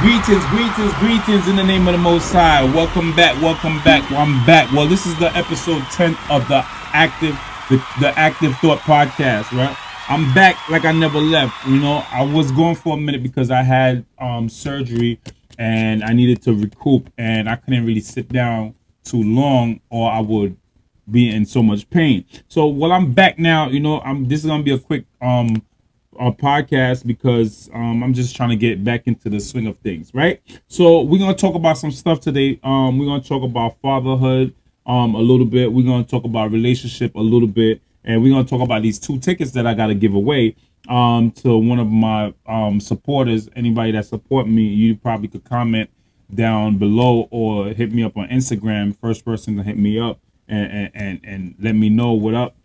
Greetings in the name of the Most High. Welcome back. Well, I'm back. Well, this is the episode 10 of the Active Thought podcast, right? I'm back like I never left. You know, I was gone for a minute because I had surgery and I needed to recoup, and I couldn't really sit down too long or I would be in so much pain. So while I'm back now, you know, this is gonna be a quick podcast because I'm just trying to get back into the swing of things, right? So we're gonna talk about some stuff today. We're gonna talk about fatherhood a little bit. We're gonna talk about relationship a little bit, and we're gonna talk about these 2 tickets that I gotta give away to one of my supporters. Anybody that support me, you probably could comment down below or hit me up on Instagram. First person to hit me up and let me know what up.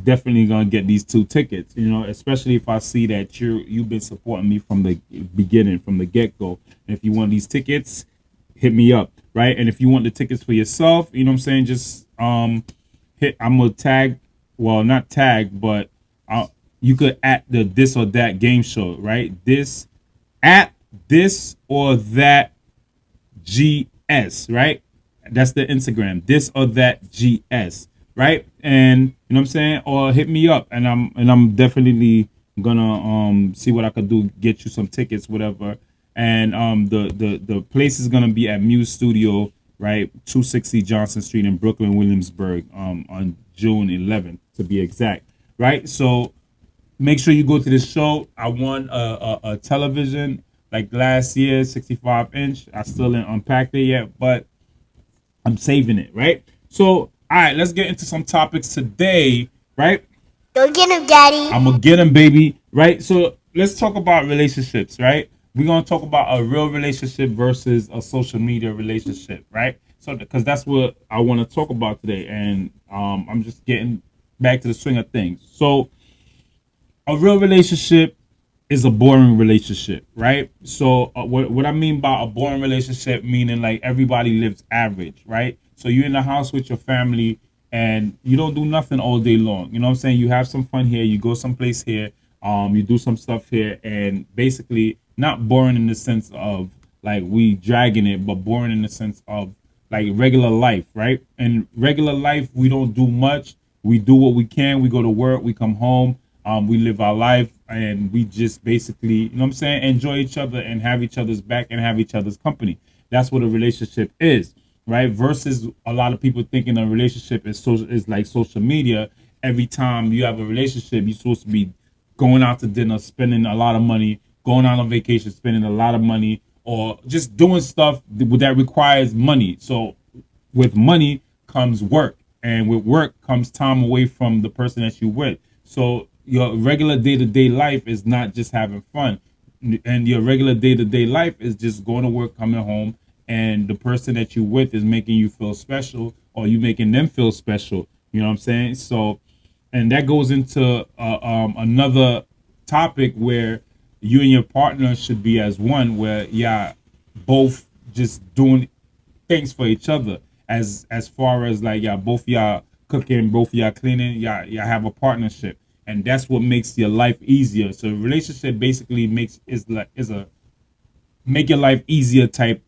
Definitely gonna get these 2 tickets, you know, especially if I see that you've been supporting me from the beginning, from the get-go. And if you want these tickets, hit me up, right? And if you want the tickets for yourself, you know what I'm saying, just I'm gonna tag, well, not tag, but you could at the this or that game show, right? This at this or that GS, right? That's the Instagram, this or that GS, right? And you know what I'm saying, or hit me up, and I'm definitely gonna see what I could do, get you some tickets, whatever. And the place is gonna be at Muse Studio, right? 260 Johnson Street in Brooklyn, Williamsburg, on June 11th to be exact, right? So make sure you go to this show. I won a television like last year, 65-inch. I still didn't unpack it yet, but I'm saving it, right? So, all right, let's get into some topics today, right? Go get him, daddy. I'm gonna get them, baby, right? So let's talk about relationships, right? We're gonna talk about a real relationship versus a social media relationship, right? So, because that's what I want to talk about today, and I'm just getting back to the swing of things. So, a real relationship is a boring relationship, right? So what I mean by a boring relationship, meaning like everybody lives average, right? So you're in the house with your family and you don't do nothing all day long. You know what I'm saying? You have some fun here, you go someplace here, you do some stuff here, and basically not boring in the sense of like we dragging it, but boring in the sense of like regular life, right? And regular life, we don't do much. We do what we can. We go to work, we come home, we live our life, and we just basically, you know what I'm saying, enjoy each other and have each other's back and have each other's company. That's what a relationship is, right? Versus a lot of people thinking a relationship is like social media. Every time you have a relationship, you're supposed to be going out to dinner, spending a lot of money, going out on vacation, spending a lot of money, or just doing stuff that requires money. So with money comes work, and with work comes time away from the person that you with. So your regular day-to-day life is not just having fun, and your regular day-to-day life is just going to work, coming home, and the person that you with is making you feel special, or you making them feel special. You know what I'm saying? So, and that goes into another topic where you and your partner should be as one, where yeah, both just doing things for each other, as far as like y'all both y'all cooking, both y'all cleaning, y'all have a partnership, and that's what makes your life easier. So a relationship basically is a make your life easier type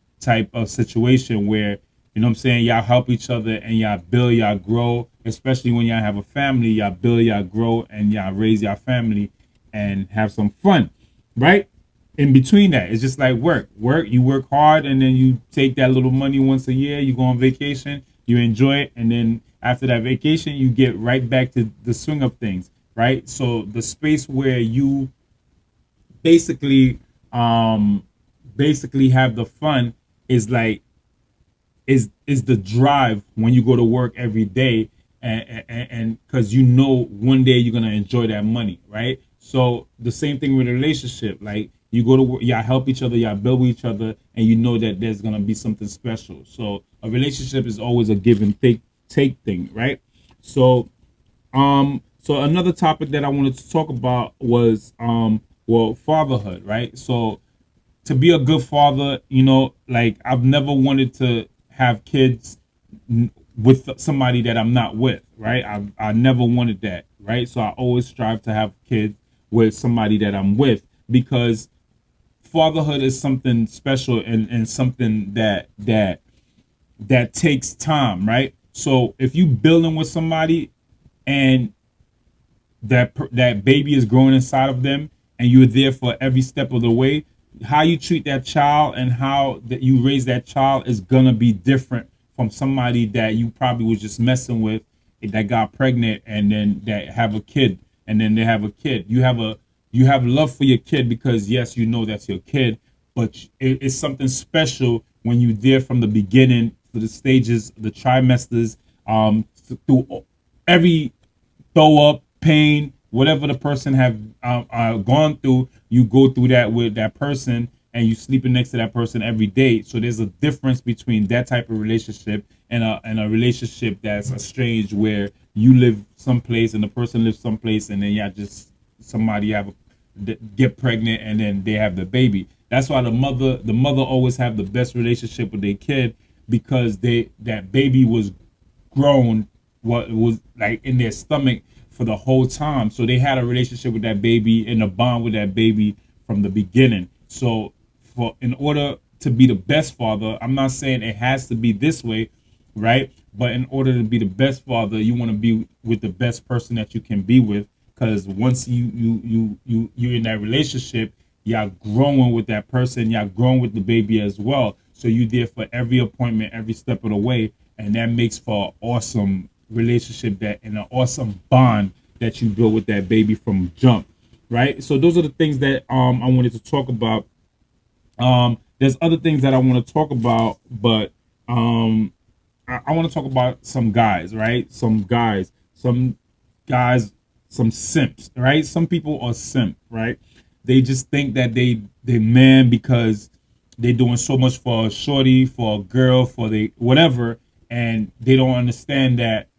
of situation where, you know what I'm saying, y'all help each other and y'all build, y'all grow, especially when y'all have a family. Y'all build, y'all grow, and y'all raise your family and have some fun, right? In between that, it's just like work, you work hard, and then you take that little money once a year, you go on vacation, you enjoy it, and then after that vacation you get right back to the swing of things, right? So the space where you basically um basically have the fun is like is the drive when you go to work every day, and because you know one day you're gonna enjoy that money, right? So the same thing with a relationship, like you go to work, y'all help each other, y'all build with each other, and you know that there's gonna be something special. So a relationship is always a give and take thing, right? So so another topic that I wanted to talk about was well, fatherhood, right? So to be a good father, you know, like I've never wanted to have kids with somebody that I'm not with, right? I never wanted that, right? So I always strive to have kids with somebody that I'm with, because fatherhood is something special, and something that takes time, right? So if you building with somebody, and that baby is growing inside of them, and you're there for every step of the way, how you treat that child and how that you raise that child is gonna be different from somebody that you probably was just messing with, that got pregnant and then that have a kid, and then they have a kid. You have love for your kid because yes, you know that's your kid, but it's something special when you're there from the beginning to the stages, the trimesters, through every throw up, pain, whatever the person have gone through, you go through that with that person, and you sleeping next to that person every day. So there's a difference between that type of relationship and a relationship that's estranged, where you live someplace and the person lives someplace, and then yeah, just somebody get pregnant and then they have the baby. That's why the mother always have the best relationship with their kid, because that baby was grown, what was like in their stomach for the whole time. So they had a relationship with that baby and a bond with that baby from the beginning. So for in order to be the best father, I'm not saying it has to be this way, right? But in order to be the best father, you want to be with the best person that you can be with, because once you're in that relationship, y'all growing with that person, y'all growing with the baby as well. So you there for every appointment, every step of the way, and that makes for an awesome relationship, that and an awesome bond that you build with that baby from jump, right? So those are the things that I wanted to talk about. There's other things that I want to talk about, but I want to talk about some guys, right? Some guys, some simps, right? Some people are simp, right? They just think that they man because they're doing so much for a shorty, for a girl, for the whatever, and they don't understand that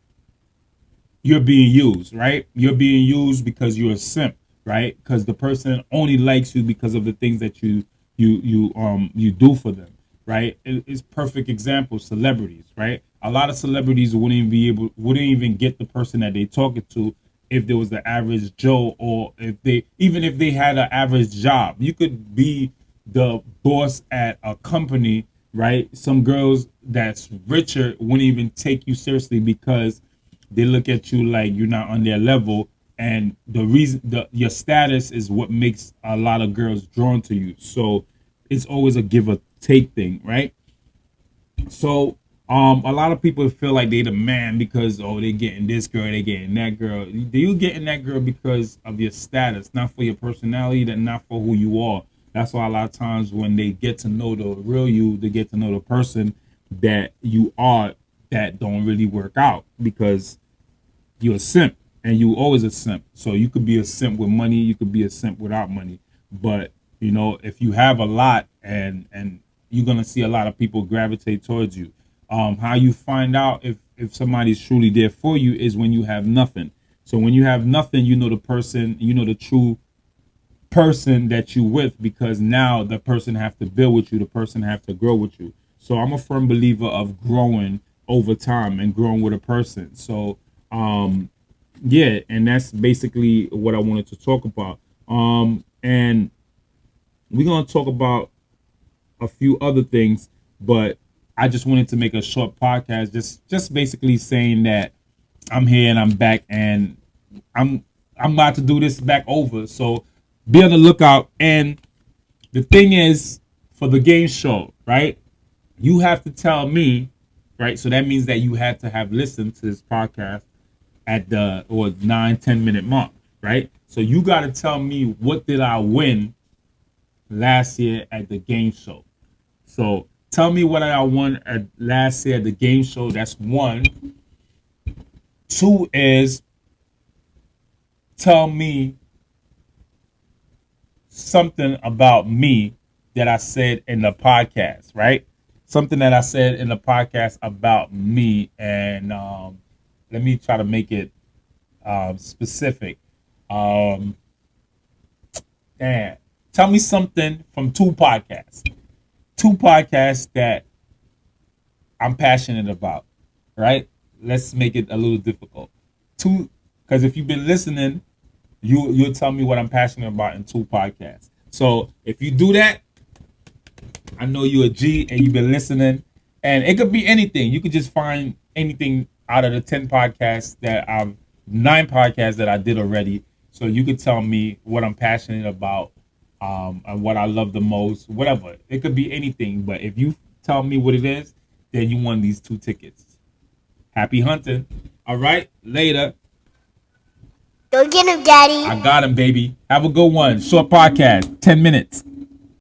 you're being used, right? You're being used because you're a simp, right? Because the person only likes you because of the things that you do for them, right? It's perfect example, celebrities, right? A lot of celebrities wouldn't even get the person that they talking to if there was the average Joe, or if they had an average job. You could be the boss at a company, right? Some girls that's richer wouldn't even take you seriously because they look at you like you're not on their level, and the reason your status is what makes a lot of girls drawn to you. So it's always a give or take thing, right? So a lot of people feel like they the man because oh they getting this girl, they getting that girl. You getting that girl because of your status, not for your personality, that not for who you are. That's why a lot of times when they get to know the real you, they get to know the person that you are, that don't really work out because you're a simp, and you always a simp. So you could be a simp with money, you could be a simp without money. But if you have a lot, and you're gonna see a lot of people gravitate towards you. How you find out if somebody's truly there for you is when you have nothing. So when you have nothing, you know the person, you know the true person that you with, because now the person have to build with you, the person have to grow with you. So I'm a firm believer of growing over time and growing with a person. So yeah, and that's basically what I wanted to talk about. And we're gonna talk about a few other things, but I just wanted to make a short podcast, just basically saying that I'm here and I'm back, and I'm I'm about to do this back over. So be on the lookout. And the thing is, for the game show, right? You have to tell me, right? So that means that you had to have listened to this podcast at the or 9-10 minute mark, right? So you got to tell me, what did I win last year at the game show? So tell me what I won at last year at the game show. That's one. Two is, tell me something about me that I said in the podcast, right? Something that I said in the podcast about me, and let me try to make it specific. Um, and tell me something from two podcasts that I'm passionate about, right? Let's make it a little difficult. Two, because if you've been listening, you'll tell me what I'm passionate about in two podcasts. So if you do that, I know you're a G and you've been listening. And it could be anything. You could just find anything out of the 10 podcasts that I've 9 podcasts that I did already. So you could tell me what I'm passionate about, and what I love the most, whatever. It could be anything. But if you tell me what it is, then you won these 2 tickets. Happy hunting. All right. Later. Go get him, Daddy. I got him, baby. Have a good one. Short podcast, 10 minutes.